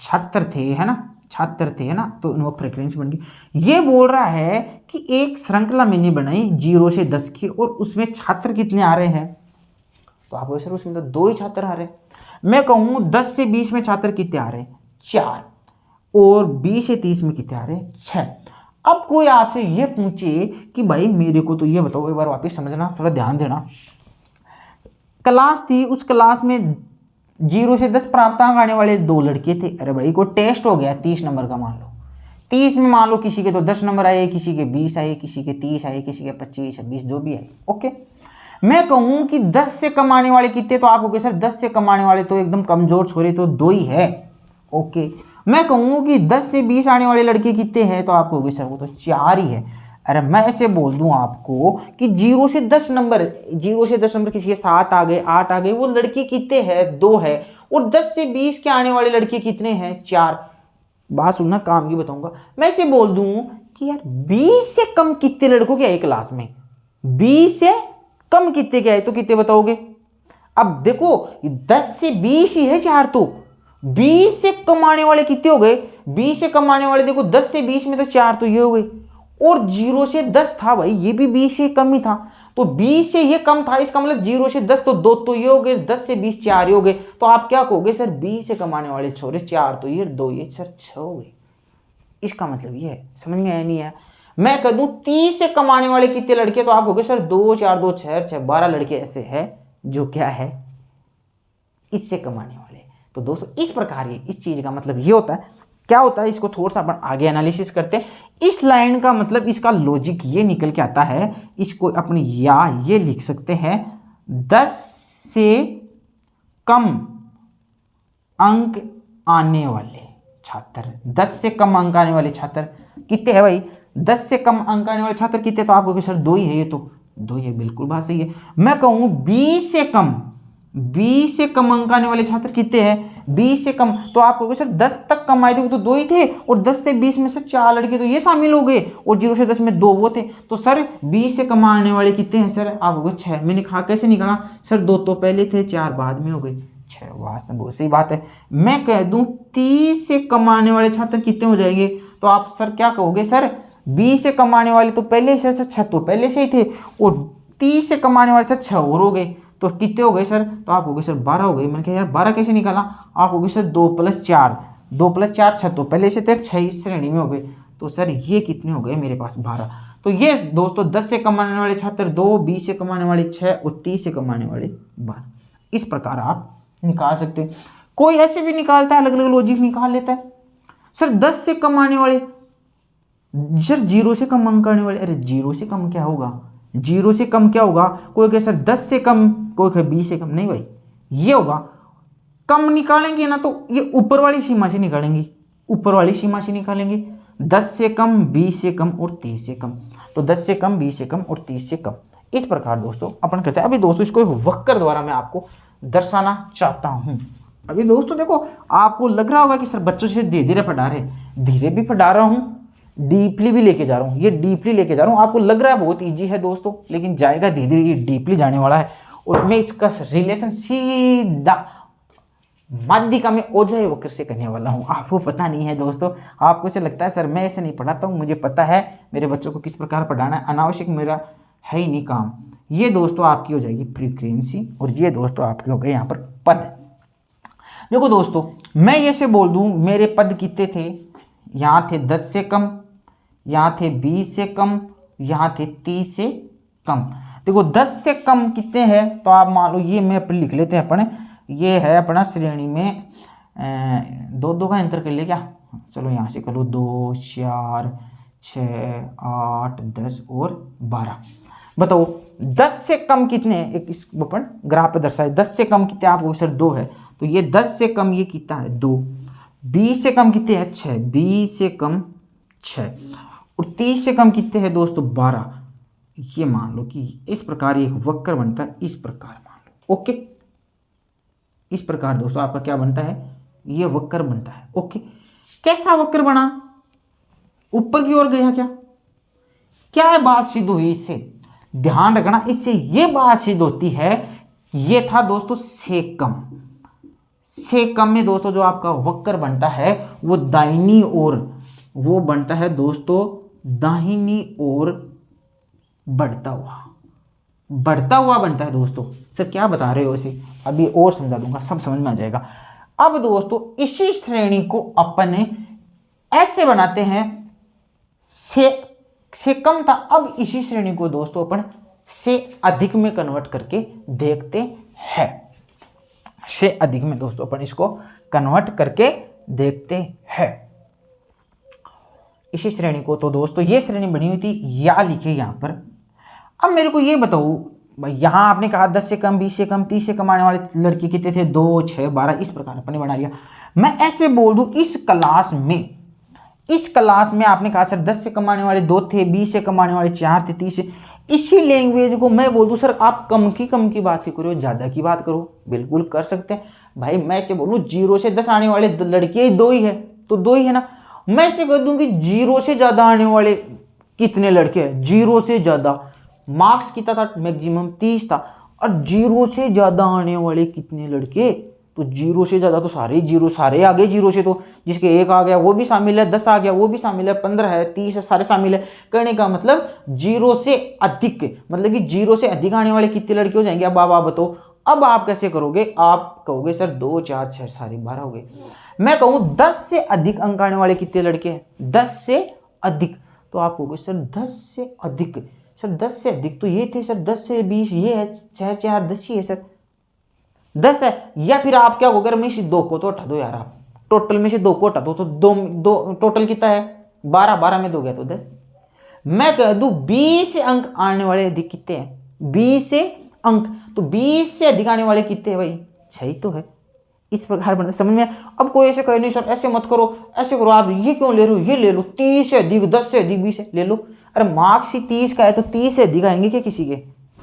छात्र थे, है ना, छात्र थे, है ना, तो इनको फ्रीक्वेंसी बन गई। ये बोल रहा है कि एक श्रृंखला मैंने बनाई 0 से 10 की, और उसमें छात्र कितने आ रहे हैं, तो आपको सर उसमें तो 2 ही छात्र आ रहे हैं। मैं कहूँ 10 से 20 में छात्र कितने आ रहे हैं, 4, और 20 से 30 में कितने आ रहे हैं, 6। अब कोई आपसे ये पूछे कि भाई मेरे को तो ये बताओ, एक बार वापस समझना, थोड़ा ध्यान देना। क्लास थी, उस क्लास में 0 से 10 प्राप्तांक आने वाले 2 लड़के थे। अरे भाई कोई टेस्ट हो गया 30 नंबर का, मान लो 30 में मान लो किसी के तो 10 नंबर आए, किसी के 20 आए, किसी के 30 आए, किसी के 25, 26 जो भी आए। ओके, मैं कहूँ कि 10 से कम आने वाले कितने, तो आप कहोगे सर 10 से कम आने वाले तो एकदम कमजोर छोरे तो 2 ही है। ओके, मैं कहूँ कि 10 से 20 आने वाले लड़के कितने हैं, तो आप कहोगे सर वो तो 4 ही है। अरे मैं ऐसे बोल दूं आपको कि 0 से 10 नंबर, 0 से 10 नंबर किसी के 7 आ गए, 8 आ गए, वो लड़के कितने हैं, 2 है। और 10 से 20 के आने वाले लड़के कितने हैं, 4। बात सुनना, काम की बताऊंगा। मैं ऐसे बोल दूं कि यार 20 से कम कितने लड़कों के आए क्लास में, 20 से कम कितने के आए, तो कितने बताओगे। अब देखो 10 से 20 ही है 4, तो 20 से कम आने वाले कितने हो गए, 20 से कम आने वाले देखो 10 से 20 में तो 4 तो ये हो गई, और 0 से 10 था भाई, ये भी 20 से कम ही था, तो 20 से ये कम था, इसका मतलब 0 से 10 तो 2 तो ये हो गए, 10 से 20 4 हो गए। तो आप क्या कहोगे सर 20 से कम आने वाले छोरे 4 तो ये 2 ये सर 6 हो गए। इसका मतलब ये है, समझ में आया नहीं है। मैं कह दूं 30 से कम आने वाले कितने लड़के, तो आप कहोगे सर 2 4 2 6 6 12 लड़के ऐसे हैं जो क्या है इससे कमाने वाले। तो दोस्तों इस प्रकार ये इस चीज का मतलब ये होता है, क्या होता है, इसको थोड़ा सा अपन आगे एनालिसिस करते हैं। इस लाइन का मतलब इसका लॉजिक ये निकल के आता है, इसको अपने या ये लिख सकते हैं 10 से कम अंक आने वाले छात्र, 10 से कम अंक आने वाले छात्र कितने हैं भाई? 10 से कम अंक आने वाले छात्र कितने? तो आप कहोगे सर 2 ही है, ये तो 2 ही है। बिल्कुल बात सही है। मैं कहूँ 20 से कम, 20 से कम अंक आने वाले छात्र कितने हैं? 20 से कम। तो आप कहोगे सर 10 तक कम आए थे वो तो 2 ही थे, और 10 से 20 में से 4 लड़के तो ये शामिल हो गए, और 0 से 10 में 2 वो थे। तो सर 20 से कम आने वाले कितने हैं सर? आप कहोगे 6। मैंने कहा कैसे निकाला सर? 2 तो पहले थे, 4 बाद में हो गए, 6। वास्तव में बहुत सही बात है। मैं कह दूं 30 से कम आने वाले छात्र कितने हो जाएंगे? तो आप सर क्या कहोगे? सर 20 से कम आने वाले तो पहले से, 6 तो पहले से ही थे, और 30 से कम आने वाले सर 6 और हो गए, तो कितने हो गए सर? तो आप कहोगे सर 12 हो गए। मैंने कहा यार 12 कैसे निकाला? आप कहोगे सर 2 + 4, 2 + 4 6, तो पहले से थे 6 इस श्रेणी में हो गए, तो सर ये कितने हो गए मेरे पास? 12। तो ये दोस्तों 10 से कम आने वाले छात्र 2, 20 से कम आने वाले 6 और 30 से कम आने वाले 12। इस प्रकार आप निकाल सकते हैं। कोई ऐसे भी निकालता है, अलग अलग लॉजिक निकाल लेता है। सर 10 से कम आने वाले, सर 0 से कम अंक आने वाले, अरे 0 से कम क्या होगा? 0 से कम क्या होगा? कोई कहे सर 10 से कम, कोई कहे 20 से कम, नहीं भाई ये होगा कम। निकालेंगे ना तो ये ऊपर वाली सीमा से निकालेंगे, ऊपर वाली सीमा से निकालेंगे। 10 से कम, 20 से कम और 30 से कम, तो 10 से कम, 20 से कम और 30 से कम। इस प्रकार दोस्तों अपन करते हैं। अभी दोस्तों इसको एक वक्र द्वारा मैं आपको दर्शाना चाहता हूं। अभी दोस्तों देखो, आपको लग रहा होगा कि सर बच्चों से धीरे धीरे पढ़ा रहे, धीरे भी पढ़ा रहा हूं, डीपली भी लेके जा रहा हूं। ये डीपली लेके जा रहा हूं। आपको लग रहा है बहुत इजी है दोस्तों, लेकिन जाएगा धीरे धीरे, ये डीपली जाने वाला है। और मैं इसका रिलेशन सीधा माध्यिका में ओझाई वक्र से करने वाला हूं। आपको पता नहीं है दोस्तों, आपको ऐसे लगता है सर मैं ऐसे नहीं पढ़ाता हूं, मुझे पता है मेरे बच्चों को किस प्रकार पढ़ाना है, अनावश्यक मेरा है ही नहीं काम। ये दोस्तों आपकी हो जाएगी फ्रीक्वेंसी, और ये दोस्तों आपके हो गए यहाँ पर पद। देखो दोस्तों, मैं ये से बोल दूं मेरे पद कितने थे? यहाँ थे 10 से कम, यहाँ थे 20 से कम, यहाँ थे 30 से कम। देखो 10 से कम कितने हैं? तो आप मान लो ये मैं लिख लेते हैं अपने, ये है अपना श्रेणी में 2 का अंतर कर ले क्या? चलो यहाँ से करो 2, 4, 6, 8, 10 और 12। बताओ 10 से कम कितने हैं? एक इस अपन ग्राफ पे दर्शाए। 10 से कम कितने? आप सर 2 है, तो ये 10 से कम ये कितना है? 2। 20 से कम कितने हैं? 6। 20 से कम 6, और 30 से कम कितने हैं दोस्तों? 12। ये मान लो कि इस प्रकार एक वक्र बनता है, इस प्रकार मान लो। ओके, इस प्रकार दोस्तों आपका क्या बनता है? ये वक्र बनता है। ओके, कैसा वक्र बना? ऊपर की ओर गया क्या? क्या है बात सिद्ध हुई इससे? ध्यान रखना, इससे ये बात सिद्ध होती है, ये था दोस्तों सेकम। सेकम में दोस्तों जो आपका वक्र बनता है वो दाहिनी ओर, वो बनता है दोस्तों दाहिनी ओर बढ़ता हुआ, बढ़ता हुआ बनता है दोस्तों। सर क्या बता रहे हो इसे? अभी और समझा दूंगा, सब समझ में आ जाएगा। अब दोस्तों इसी श्रेणी को अपन ऐसे बनाते हैं, से कम था, अब इसी श्रेणी को दोस्तों अपन से अधिक में कन्वर्ट करके देखते हैं। से अधिक में दोस्तों अपन इसको कन्वर्ट करके देखते हैं इसी श्रेणी को। तो दोस्तों ये श्रेणी बनी हुई थी, या लिखिए यहां पर। अब मेरे को ये बताओ, यहां आपने कहा 10 से कम, 20 से कम, 30 से कम आने वाले लड़के कितने थे? 2, 6, 12। इस प्रकार अपने बना लिया। मैं ऐसे बोल दूं इस क्लास में आपने कहा सर 10 से कम आने वाले 2 थे, 20 से कम आने वाले 4 थे, 30 से। इसी लैंग्वेज को मैं बोल दूं सर आप कम की बात करो, ज्यादा की बात करो, बिल्कुल कर सकते हैं भाई। मैं ऐसे बोलूं 0 से 10 आने वाले लड़के 2 ही है, तो 2 ही है ना। मैं ऐसे कह दूं कि 0 से ज्यादा आने वाले कितने लड़के हैं? 0 से ज्यादा मार्क्स कितना था? मैक्सिमम 30 था। और 0 से ज्यादा आने वाले कितने लड़के? तो 0 से ज्यादा तो सारे ही 0, सारे आ गए 0 से, तो जिसके 1 आ गया वो भी शामिल है, 10 आ गया वो भी शामिल है, 15 है, 30 है, सारे शामिल है। कहने का मतलब 0 से अधिक, मतलब कि 0 से अधिक आने वाले कितने लड़के हो जाएंगे? अब आप बताओ, अब आप कैसे करोगे? आप कहोगे सर 2, 4, 6 सारे 12 हो गए। मैं कहूँ 10 से अधिक अंक आने वाले कितने लड़के हैं? 10 से अधिक, तो आप कहोगे सर 10 से अधिक, सर 10 से अधिक तो ये थे सर 10 से 20 ये है, 6, 4, 10 ही है सर, 10 है। या फिर आप क्या कहोगे? मैं इस 2 को तो हटा दो यार, आप टोटल में से 2 को हटा दो, तो 2 टोटल कितना है? 12, 12 में 2 गया तो 10। मैं कह दूं 20 अंक आने वाले अधिक कितने हैं? 20 अंक, तो 20 से अधिक आने वाले कितने हैं भाई? 6 ही तो है। इस प्रकार बनता है, समझ में आया? अब कोई ऐसे कहे नहीं सर ऐसे मत करो, ऐसे करो, आप ये क्यों ले रहे हो, ये ले लो, 30 से अधिक 10 से अधिक 20 ले लो। अरे मार्क्स ही 30 का है तो 30 से अधिक आएंगे क्या किसी के?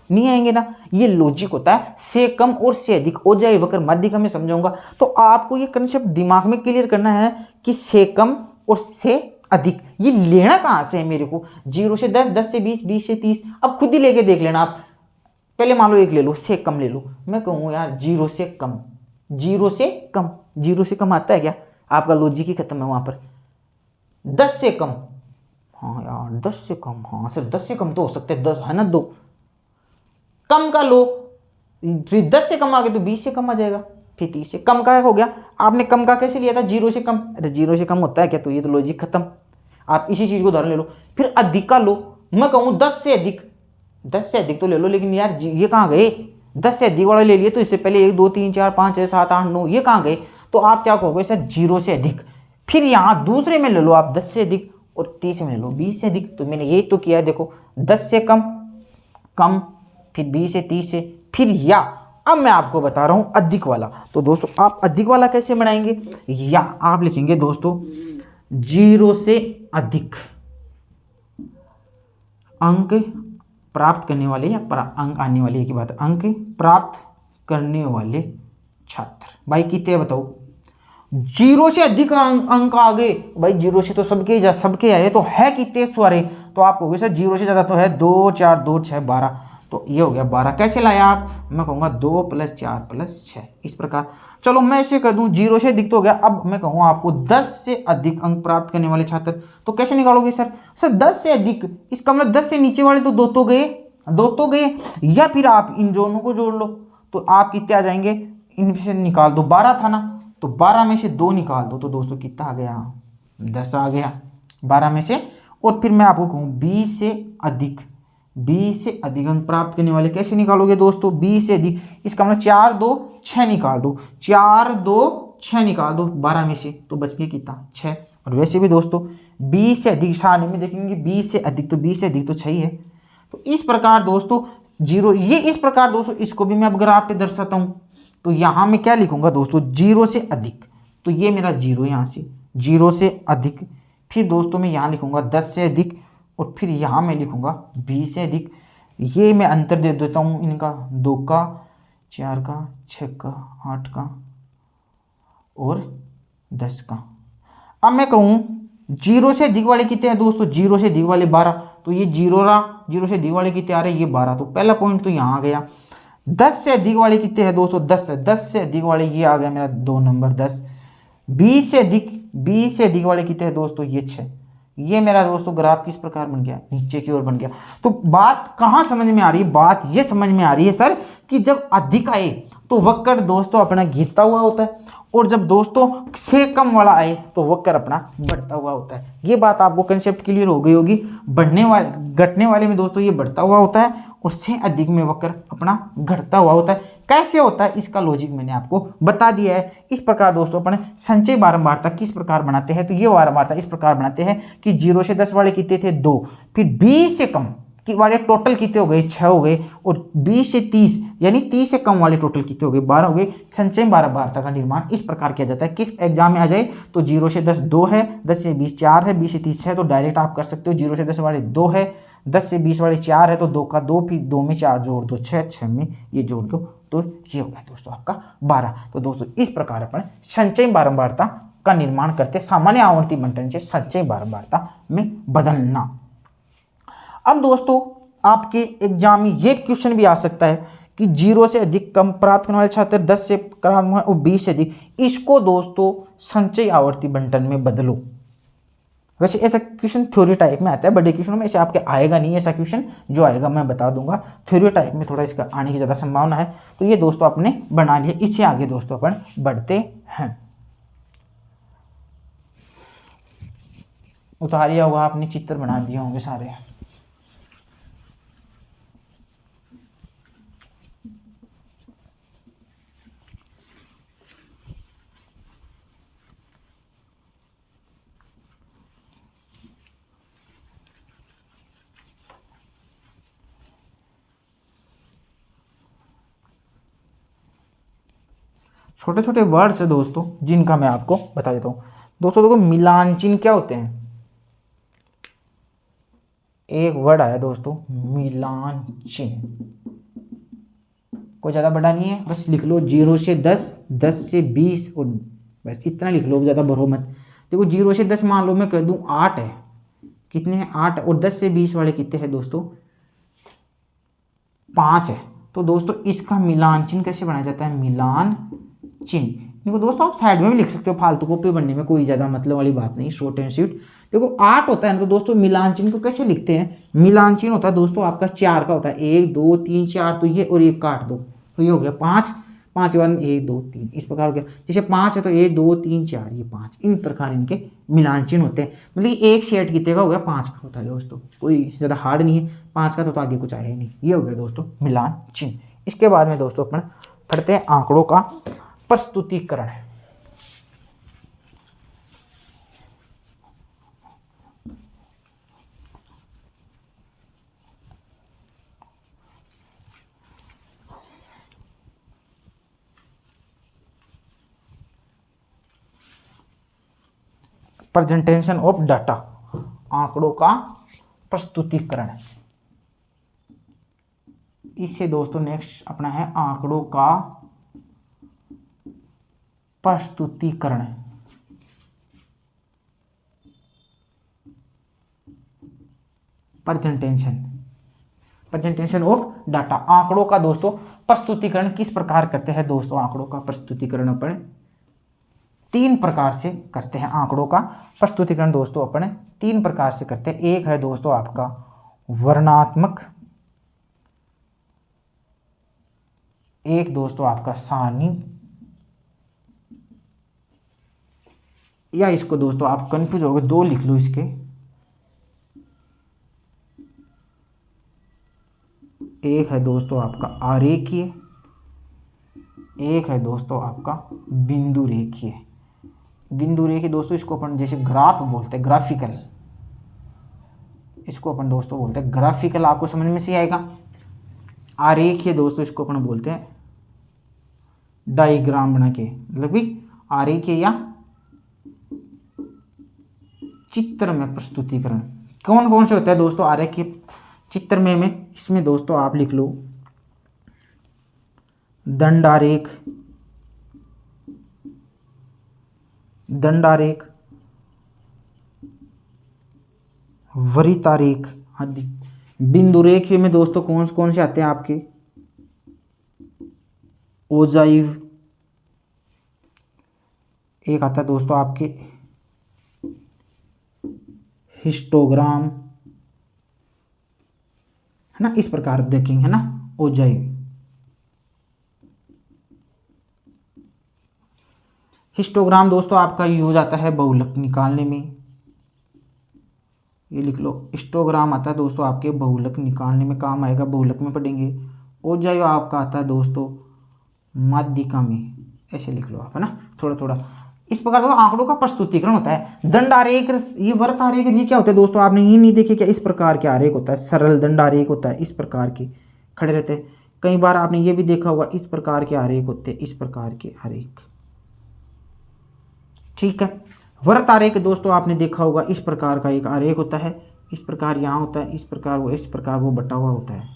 नहीं आएंगे ना। ये लॉजिक होता है, से कम और से अधिक, ओजाई वक्र मध्य का मैं समझाऊंगा। तो आपको ये कंसेप्ट दिमाग में क्लियर करना है कि से कम और से अधिक ये लेना कहां से है मेरे को, 0 से 10, 10 से 20, 20 से 30। अब खुद ही लेके देख लेना आप। पहले मान लो एक ले लो, से कम ले लो, मैं कहूँ यार 0 से कम, 0 से कम, 0 से कम आता है क्या? आपका लॉजिक ही खत्म है वहां पर। 10 से कम, हाँ यार 10 से कम, हाँ सर 10 से कम तो हो सकते हैं, 10 है ना, 2 कम का लो, फिर 10 से कम आ गए तो 20 से कम आ जाएगा, फिर 30 से कम का हो गया। आपने कम का कैसे लिया था? 0 से कम। अरे 0 से कम होता है क्या? तो ये तो लॉजिक खत्म। आप इसी चीज को उदाहरण ले लो। फिर अधिक का लो, मैं कहूँ 10 से अधिक, 10 से अधिक तो ले लो, लेकिन यार ये कहाँ गए? 10 से अधिक वाला ले लिए तो इससे पहले 1 2 3 4 5 6 7 8 9 ये कहाँ गए? तो आप क्या कहोगे सर? 0 से अधिक। फिर यहाँ दूसरे में ले लो आप 10 से अधिक, और तीसरे में ले लो 20 से अधिक। तो मैंने यही तो किया है, देखो 10 से कम, कम, फिर 20 से 30 से, फिर या अब मैं आपको बता रहा हूं अधिक वाला। तो दोस्तों आप अधिक वाला कैसे बनाएंगे? या आप लिखेंगे दोस्तों 0 से अधिक अंक प्राप्त करने वाले, या अंक आने वाले की बात है, अंक प्राप्त करने वाले छात्र। भाई कितने बताओ? 0 से अधिक अंक आ गए भाई, 0 से तो सबके आए, तो है कितने सारे? तो आप कहोगे सर 0 से ज्यादा तो है 2 4 2 6 12, तो ये हो गया 12। कैसे लाया आप? मैं कहूँगा 2 + 4 + 6 इस प्रकार। चलो मैं ऐसे कर दूं, 0 से अधिक तो हो गया। अब मैं कहूँ आपको 10 से अधिक अंक प्राप्त करने वाले छात्र, तो कैसे निकालोगे सर? सर 10 से अधिक, इसका मतलब 10 से नीचे वाले तो 2 तो गए, 2 तो गए, या फिर आप इन दोनों को जोड़ लो, तो आप कितने आ जाएंगे? इनमें से निकाल दो, 12 था ना, तो 12 में से 2 निकाल दो, तो दोस्तों कितना आ गया? 10 आ गया 12 में से। और फिर मैं आपको कहूँ 20 से अधिक, 20 से अधिक अंक प्राप्त करने वाले कैसे निकालोगे दोस्तों? 20 से अधिक, इसका मतलब 4 2 6 निकाल दो, 4 2 6 निकाल दो 12 में से, तो बच गया कितना? 6। और वैसे भी दोस्तों 20 से अधिक सारणी में देखेंगे, 20 से अधिक, तो 20 से अधिक तो 6 ही है। तो इस प्रकार दोस्तों 0, ये इस प्रकार दोस्तों, इसको भी मैं अब ग्राफ पे दर्शाता हूँ। तो यहाँ मैं क्या लिखूंगा दोस्तों? 0 से अधिक, तो ये मेरा 0 यहाँ से 0 से अधिक। फिर दोस्तों मैं यहाँ लिखूंगा 10 से अधिक, और फिर यहाँ मैं लिखूंगा 20 से अधिक। ये मैं अंतर दे देता हूँ इनका, 2 का, 4 का, 6 का, 8 का और 10 का। अब मैं कहूँ 0 से अधिक वाले कितने हैं दोस्तों? 0 से अधिक वाले 12, तो ये 0 रहा। 0 से अधिक वाले कितने आ रहे हैं? ये 12, तो पहला पॉइंट तो यहाँ आ गया। 10 से अधिक वाले कितने हैं दोस्तों? 10 है, 10 से अधिक वाले ये आ गया मेरा 2 नंबर 10। 20 से अधिक, 20 से अधिक वाले कितने हैं दोस्तों? ये 6। ये मेरा दोस्तों ग्राफ किस प्रकार बन गया? नीचे की ओर बन गया। तो बात कहां समझ में आ रही है? बात ये समझ में आ रही है सर कि जब अधिक आए तो वक्र दोस्तों अपना गिरता हुआ होता है, और जब दोस्तों से कम वाला आए तो वक्र अपना बढ़ता हुआ होता है। ये बात आपको कंसेप्ट क्लियर हो गई होगी। बढ़ने वाले घटने वाले में दोस्तों ये बढ़ता हुआ होता है, और से अधिक में वक्र अपना घटता हुआ होता है। कैसे होता है इसका लॉजिक मैंने आपको बता दिया है। इस प्रकार दोस्तों अपने संचय बारंबारता किस प्रकार बनाते हैं? तो ये बारंबारता इस प्रकार बनाते हैं कि 0 से 10 वाले कितने थे? 2, फिर 20 से कम कि वाले टोटल कितने हो गए? 6 हो गए, और 20 से 30 यानी 30 से कम वाले टोटल कितने हो गए? 12 हो गए। संचय बारंबारता का निर्माण इस प्रकार किया जाता है। किस एग्जाम में आ जाए तो 0 से 10 2 है, 10 से 20 4 है, 20 से 30 6, तो डायरेक्ट आप कर सकते हो। 0 से 10 वाले 2 है, 10 से 20 वाले 4 है, तो 2 का 2, फिर 2 में 4 जोड़ दो 6, 6 में ये जोड़ दो, तो ये हो गया दोस्तों आपका 12। तो दोस्तों इस प्रकार अपन संचय बारंबारता का निर्माण करते, सामान्य आवर्ती बंटन से संचय बारंबारता में बदलना। अब दोस्तों आपके एग्जाम में ये क्वेश्चन भी आ सकता है कि 0 से अधिक कम प्राप्त करने वाले छात्र 10 से कम और 20 से अधिक, इसको दोस्तों संचय आवर्ती बंटन में बदलो। वैसे ऐसा क्वेश्चन थ्योरी टाइप में आता है, बड़े क्वेश्चनों में ऐसे आपके आएगा नहीं ऐसा क्वेश्चन। जो आएगा मैं बता दूंगा, थ्योरी टाइप में थोड़ा इसका आने की ज़्यादा संभावना है। तो ये दोस्तों आपने बना लिया। इससे आगे दोस्तों अपन बढ़ते हैं। उतारिया होगा आपने, चित्र बना दिए होंगे सारे। छोटे छोटे वर्ड्स है दोस्तों जिनका मैं आपको बता देता हूँ। दोस्तों देखो मिलान चिन्ह क्या होते हैं, एक वर्ड आया दोस्तों मिलान चिन्ह, कोई ज़्यादा बड़ा नहीं है, बस लिख लो 0 से 10, 10 से 20 और बस इतना लिख लो, ज़्यादा बढ़ो मत। देखो 0 से 10 मान लो मैं कह दूँ 8 है, कितने हैं 8, और 10 से 20 वाले कितने हैं दोस्तों 5 है। तो दोस्तों इसका मिलान चिन्ह कैसे बनाया जाता है, मिलान चिन्ह। देखो दोस्तों आप साइड में भी लिख सकते हो, फालतू कॉपी बनने में कोई ज़्यादा मतलब वाली बात नहीं, शॉर्ट एंड स्वीट। देखो 8 होता है ना, तो दोस्तों मिलान चिन्ह को कैसे लिखते हैं, मिलान चिन्ह होता है दोस्तों आपका 4 का होता है, 1 2 3 4, तो ये और 1 काट दो तो ये हो गया 5, 5 के बाद में 1 2 3, इस प्रकार हो गया। जैसे 5 है तो 1 2 3 4, ये 5, इन प्रकार इनके मिलान चिन्ह होते हैं। मतलब एक सेट कितने का हो गया, 5 का होता है दोस्तों, कोई ज़्यादा हार्ड नहीं है, 5 का तो आगे कुछ आया ही नहीं। ये हो गया दोस्तों मिलान चिन्ह। इसके बाद में दोस्तों अपन पढ़ते हैं आंकड़ों का प्रस्तुतिकरण। प्रेजेंटेशन ऑफ डाटा, आंकड़ों का प्रस्तुतिकरण। इससे दोस्तों नेक्स्ट अपना है आंकड़ों का प्रस्तुतिकरण। प्रेजेंटेशन ऑफ डाटा, आंकड़ों का दोस्तों प्रस्तुतिकरण किस प्रकार करते हैं दोस्तों, आंकड़ों का प्रस्तुतिकरण अपन 3 प्रकार से करते हैं। आंकड़ों का प्रस्तुतिकरण दोस्तों अपन 3 प्रकार से करते हैं। एक है दोस्तों आपका वर्णनात्मक, एक दोस्तों आपका सारणी, या इसको दोस्तों आप कंफ्यूज हो गए 2 लिख लो इसके, एक है दोस्तों आपका आरेखीय, एक है दोस्तों आपका बिंदु रेखीय। बिंदु रेखीय दोस्तों इसको अपन जैसे ग्राफ बोलते हैं, ग्राफिकल, इसको अपन दोस्तों बोलते हैं ग्राफिकल, आपको समझ में से आएगा। आरेखीय दोस्तों इसको अपन बोलते हैं डायग्राम बना के, मतलब कि आरेखीय या चित्र में प्रस्तुतिकरण। कौन कौन से होता है दोस्तों आरेखीय चित्र में इसमें दोस्तों आप लिख लो दंडारेख, दंडारेख, वृत्तारेख आदि। बिंदु रेखीय में दोस्तों कौन कौन से आते हैं आपके, ओजाइव, एक आता है दोस्तों आपके हिस्टोग्राम, है ना, इस प्रकार देखेंगे, है ना, ओजाइव। हिस्टोग्राम दोस्तों आपका यूज आता है बहुलक निकालने में, ये लिख लो, हिस्टोग्राम आता है दोस्तों आपके बहुलक निकालने में काम आएगा, बहुलक में पढ़ेंगे। ओजाइव आपका आता है दोस्तों माध्यिका में, ऐसे लिख लो आप, है ना, थोड़ा थोड़ा। इस प्रकार दोस्तों आंकड़ों का प्रस्तुतिकरण होता है। दंडारेख, ये वृत्तारेख, ये क्या होता है दोस्तों, आपने ये नहीं देखे क्या, इस प्रकार के आरेख होता है, सरल दंडारेख होता है, इस प्रकार के खड़े रहते हैं। कई बार आपने ये भी देखा होगा इस प्रकार के आरेख होते हैं, इस प्रकार के आरेख, ठीक है। वृत्तारेख दोस्तों आपने देखा होगा इस प्रकार का एक आरेख होता है, इस प्रकार यहाँ होता है, इस प्रकार वो बटा हुआ होता है,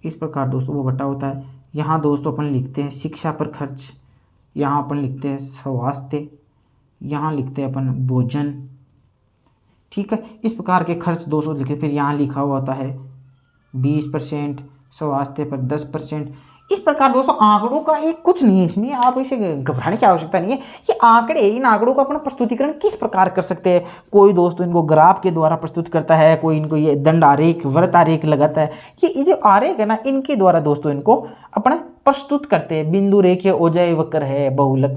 इस प्रकार दोस्तों वो बटा होता है। यहाँ दोस्तों अपन लिखते हैं शिक्षा पर खर्च, यहाँ अपन लिखते हैं स्वास्थ्य, यहाँ लिखते हैं अपन भोजन, ठीक है। इस प्रकार के खर्च दोस्तों लिखे, फिर यहाँ लिखा हुआ होता है 20%, स्वास्थ्य पर 10%। इस प्रकार दोस्तों आंकड़ों का एक कुछ नहीं है इसमें, आप इसे घबराने की आवश्यकता नहीं है। ये आंकड़े, इन आंकड़ों का अपना प्रस्तुतिकरण किस प्रकार कर सकते हैं। कोई दोस्तों इनको ग्राफ के द्वारा प्रस्तुत करता है, कोई इनको ये दंड आरेख, वृत्त आरेख लगाता है। ये जो आरेख है ना, इनके द्वारा दोस्तों इनको अपना प्रस्तुत करते हैं। बिंदु रेखीय ओजाई वक्र है, बहुलक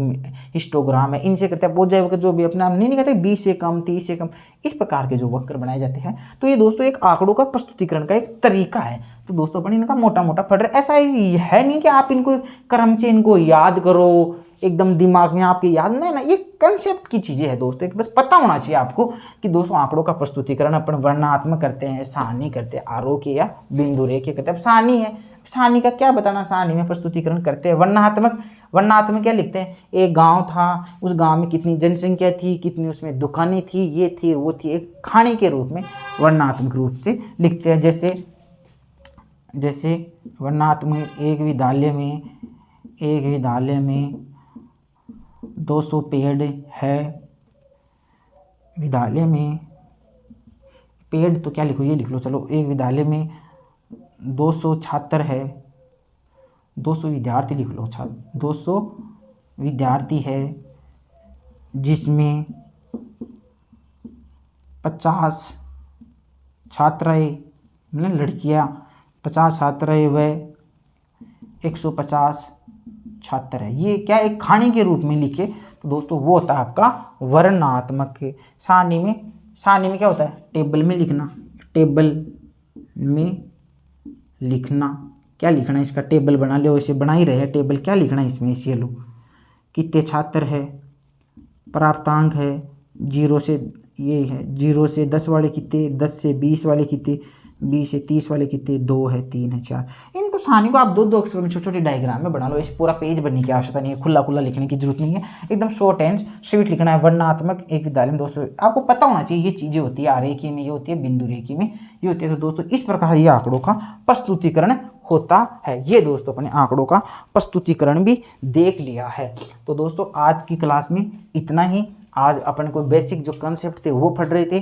हिस्टोग्राम है, इनसे करते हैं। ओजाई वक्र जो भी अपना नहीं कहते 20 से कम, 30 से कम, इस प्रकार के जो वक्र बनाए जाते हैं। तो ये दोस्तों एक आंकड़ों का प्रस्तुतिकरण का एक तरीका है। तो दोस्तों अपन इनका मोटा मोटा पढ़ रहे, ऐसा है नहीं कि आप इनको क्रम से इनको याद करो, एकदम दिमाग में आपके याद नहीं ना, ये कंसेप्ट की चीज़ें है दोस्तों। एक बस पता होना चाहिए आपको कि दोस्तों आंकड़ों का प्रस्तुतिकरण अपन वर्णनात्मक करते हैं, सारणी करते हैं, आरोग्य या बिंदु रेखीय करते हैं। सारणी है, सारणी का क्या बताना, सारणी में प्रस्तुतिकरण करते हैं। वर्णनात्मक, वर्णनात्मक क्या लिखते हैं, एक गांव था, उस गांव में कितनी जनसंख्या थी, कितनी उसमें दुकानें थी, ये थी वो थी, एक खाने के रूप में वर्णनात्मक रूप से लिखते हैं। जैसे वर्णनात्मक एक विद्यालय में 200 पेड़ है, विद्यालय में पेड़ तो क्या लिखो, ये लिख लो, चलो एक विद्यालय में 200 छात्र है, 200 विद्यार्थी लिख लो, 200 विद्यार्थी है, जिसमें 50 छात्राएँ मतलब लड़कियाँ, 50 छात्राएँ व 150 छात्र है। ये क्या एक खाने के रूप में लिखे तो दोस्तों वो होता है आपका वर्णनात्मक। सारणी में क्या होता है, टेबल में लिखना, क्या लिखना है इसका, टेबल बना लो, इसे बना ही रहे हैं टेबल, क्या लिखना है इसमें, इसे लो, कितने छात्र है, प्राप्तांक है, 0 से ये है 0 से 10 वाले कितने, 10 से 20 वाले कितने, 20 से 30 वाले कितने, 2 है, 3 है, 4। इनको सारणी को आप दो अक्षरों में छोटे छोटे डायग्राम में बना लो। इस पूरा पेज बनने की आवश्यकता नहीं है, खुला लिखने की जरूरत नहीं है, एकदम शॉर्ट एंड स्वीट लिखना है। वर्णनात्मक एक विद्यालय में दोस्तों आपको पता होना चाहिए ये चीज़ें होती है, आरेखी में ये होती है, बिंदु रेखी में ये होती है। तो दोस्तों इस प्रकार ये आंकड़ों का प्रस्तुतिकरण होता है। ये दोस्तों अपने आंकड़ों का प्रस्तुतिकरण भी देख लिया है। तो दोस्तों आज की क्लास में इतना ही। आज अपन को बेसिक जो कंसेप्ट थे वो पढ़ रहे थे,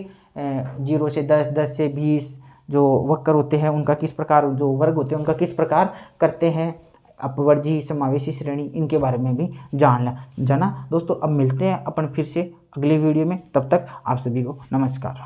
0 से 10, 10 से 20 जो वक्र होते हैं उनका किस प्रकार, जो वर्ग होते हैं उनका किस प्रकार करते हैं, अपवर्जी समावेशी श्रेणी, इनके बारे में भी जाना दोस्तों। अब मिलते हैं अपन फिर से अगले वीडियो में, तब तक आप सभी को नमस्कार।